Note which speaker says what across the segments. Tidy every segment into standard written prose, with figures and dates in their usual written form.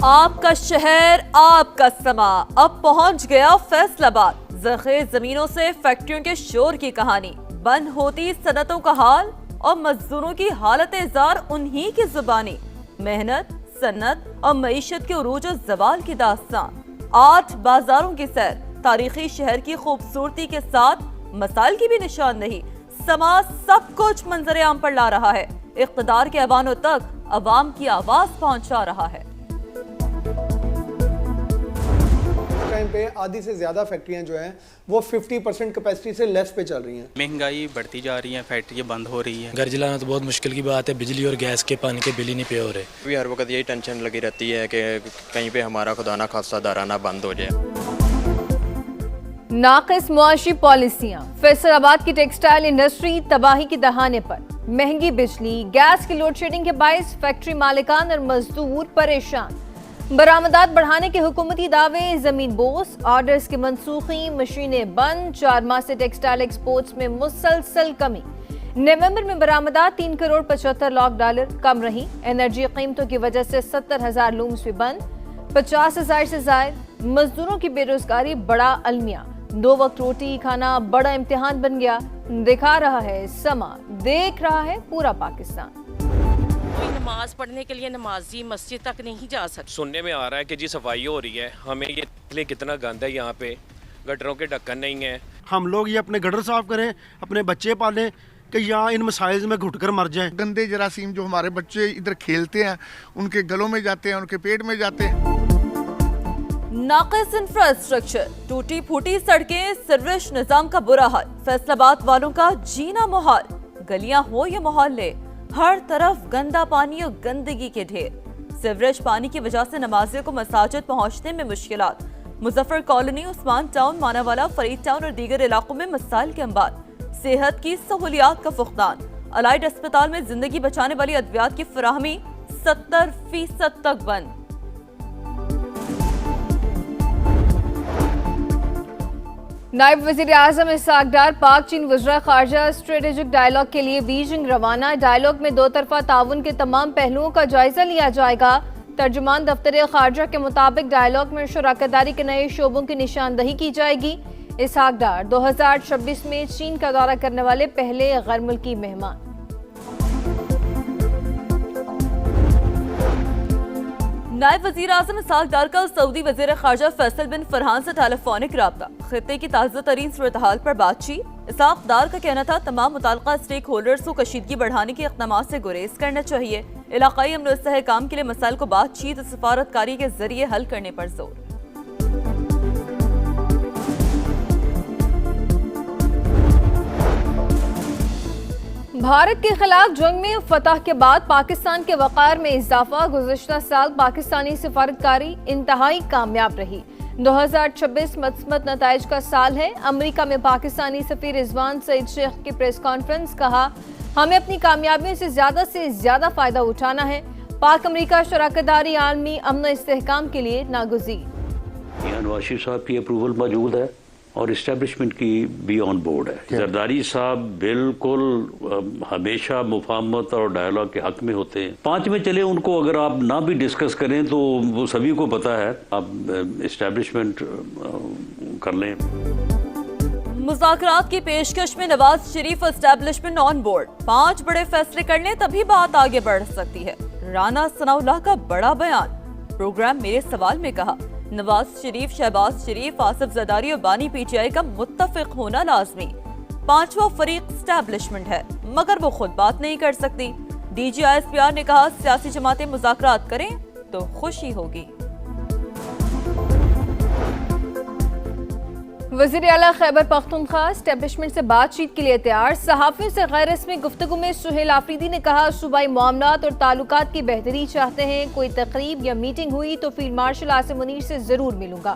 Speaker 1: آپ کا شہر آپ کا سما اب پہنچ گیا فیصلاباد۔ زرخیز زمینوں سے فیکٹریوں کے شور کی کہانی، بند ہوتی صنعتوں کا حال اور مزدوروں کی حالت زار انہی کی زبانی، محنت، صنعت اور معیشت کے عروج و زوال کی داستان، 8 بازاروں کی سیر، تاریخی شہر کی خوبصورتی کے ساتھ مسائل کی بھی نشاندہی، سما سب کچھ منظر عام پر لا رہا ہے، اقتدار کے ایوانوں تک عوام کی آواز پہنچا رہا ہے۔
Speaker 2: ٹائم پہ آدھی سے زیادہ فیکٹریاں جو ہیں وہ 50% کیپیسٹی سے لیس پہ چل رہی ہیں۔
Speaker 3: مہنگائی بڑھتی جا رہی ہے، فیکٹریاں بند ہو رہی ہیں۔
Speaker 4: گھر جلانا تو بہت مشکل کی بات ہے، بجلی اور گیس کے پانی کے بل ہی نہیں پے ہو رہے۔
Speaker 5: بھی ہر وقت یہی ٹینشن لگی رہتی ہے کہ کہیں پہ ہمارا خدا نہ خاصہ دارانہ بند ہو جائے۔
Speaker 6: ناقص معاشی پالیسیاں، فیصل آباد کی ٹیکسٹائل انڈسٹری تباہی کی دہانے پر، مہنگی بجلی، گیس کی لوڈ شیڈنگ کے باعث فیکٹری مالکان اور مزدور پریشان، برآمدات بڑھانے کے حکومتی دعوے زمین بوس، آرڈرز کی منسوخی، مشینیں بند، 4 ماہ سے ٹیکسٹائل ایکسپورٹس میں مسلسل کمی، نومبر میں برآمدات 3 کروڑ 75 لاکھ ڈالر کم رہی، انرجی قیمتوں کی وجہ سے 70,000 لومز بھی بند، 50,000 سے زائد، مزدوروں کی بے روزگاری بڑا المیہ، 2 وقت روٹی کھانا بڑا امتحان بن گیا، دکھا رہا ہے سما، دیکھ رہا ہے پورا پاکستان۔
Speaker 7: کوئی نماز پڑھنے کے لیے نمازی مسجد تک نہیں جا سکتے۔
Speaker 8: سننے میں آ رہا ہے کہ جی صفائی ہو رہی ہے، ہمیں یہ کتنا گند ہے، یہاں پہ گٹروں کے ڈھکن نہیں ہیں۔
Speaker 9: ہم لوگ یہ اپنے گٹر صاف کریں، اپنے بچے پالیں کہ یہاں ان مسائل میں گھٹ کر مر جائیں۔
Speaker 10: گندے جراثیم جو ہمارے بچے ادھر کھیلتے ہیں ان کے گلوں میں جاتے ہیں، ان کے پیٹ میں جاتے ہیں۔
Speaker 1: ناقص انفراسٹرکچر، ٹوٹی پھوٹی سڑکیں، سروش نظام کا برا حال، فیصل آباد والوں کا جینا محال، گلیاں ہو یا محلے، ہر طرف گندا پانی اور گندگی کے ڈھیر، سیوریج پانی کی وجہ سے نمازیوں کو مساجد پہنچنے میں مشکلات، مظفر کالونی، عثمان ٹاؤن، ماناوالا، فرید ٹاؤن اور دیگر علاقوں میں مسائل کے انبار، صحت کی سہولیات کا فقدان، الائڈ اسپتال میں زندگی بچانے والی ادویات کی فراہمی 70% تک بند۔
Speaker 6: نائب وزیر اعظم اسحاق ڈار پاک چین وزراء خارجہ اسٹریٹجک ڈائیلاگ کے لیے بیجنگ روانہ، ڈائیلاگ میں 2 طرفہ تعاون کے تمام پہلوؤں کا جائزہ لیا جائے گا۔ ترجمان دفتر خارجہ کے مطابق ڈائیلاگ میں شراکت داری کے نئے شعبوں کی نشاندہی کی جائے گی۔ اسحاق ڈار 2026 میں چین کا دورہ کرنے والے پہلے غیر ملکی مہمان۔
Speaker 1: نائب وزیر اعظم اسحاق ڈار کا سعودی وزیر خارجہ فیصل بن فرحان سے ٹیلی فونک رابطہ، خطے کی تازہ ترین صورتحال پر بات چیت۔ اسحاق ڈار کا کہنا تھا تمام متعلقہ اسٹیک ہولڈرز کو کشیدگی بڑھانے کے اقدامات سے گریز کرنا چاہیے، علاقائی امن و استحکام کے لیے مسائل کو بات چیت اور سفارتکاری کے ذریعے حل کرنے پر زور۔
Speaker 6: بھارت کے خلاف جنگ میں فتح کے بعد پاکستان کے وقار میں اضافہ، گزشتہ سال پاکستانی سفارتکاری انتہائی کامیاب رہی۔ 2026 مثبت نتائج کا سال ہے۔ امریکہ میں پاکستانی سفیر رضوان سعید شیخ کی پریس کانفرنس، کہا ہمیں اپنی کامیابیوں سے زیادہ فائدہ اٹھانا ہے، پاک امریکہ شراکت داری عالمی امن و استحکام کے لیے ناگزیر۔
Speaker 11: یہاں نواز شریف صاحب کی اپروول موجود ہے اور اسٹیبلشمنٹ کی بھی آن بورڈ ہے۔ زرداری صاحب بالکل ہمیشہ مفاہمت اور ڈائیلاگ کے حق میں ہوتے ہیں۔ 5 میں چلے، ان کو اگر آپ نہ بھی ڈسکس کریں تو وہ سبھی کو پتا ہے، آپ اسٹیبلشمنٹ کر لیں۔
Speaker 1: مذاکرات کی پیشکش میں نواز شریف اور اسٹیبلشمنٹ آن بورڈ، 5 بڑے فیصلے کر لیں تبھی بات آگے بڑھ سکتی ہے، رانا ثناء اللہ کا بڑا بیان۔ پروگرام میرے سوال میں کہا نواز شریف، شہباز شریف، آصف زرداری اور بانی پی ٹی آئی کا متفق ہونا لازمی، 5واں فریق اسٹیبلشمنٹ ہے مگر وہ خود بات نہیں کر سکتی۔ D G I S P R نے کہا سیاسی جماعتیں مذاکرات کریں تو خوشی ہوگی۔
Speaker 6: وزیر اعلیٰ خیبر پختونخوا اسٹیبلشمنٹ سے بات چیت کے لیے تیار، صحافیوں سے غیر رسمی گفتگو میں سہیل آفریدی نے کہا صوبائی معاملات اور تعلقات کی بہتری چاہتے ہیں، کوئی تقریب یا میٹنگ ہوئی تو فیلڈ مارشل عاصم منیر سے ضرور ملوں گا۔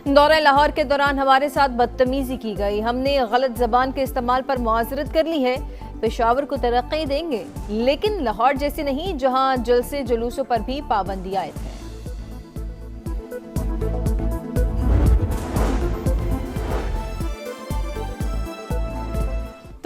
Speaker 6: دورہ لاہور کے دوران ہمارے ساتھ بدتمیزی کی گئی، ہم نے غلط زبان کے استعمال پر معذرت کر لی ہے، پشاور کو ترقی دیں گے لیکن لاہور جیسے نہیں جہاں جلسے جلوسوں پر بھی پابندی عائد ہے۔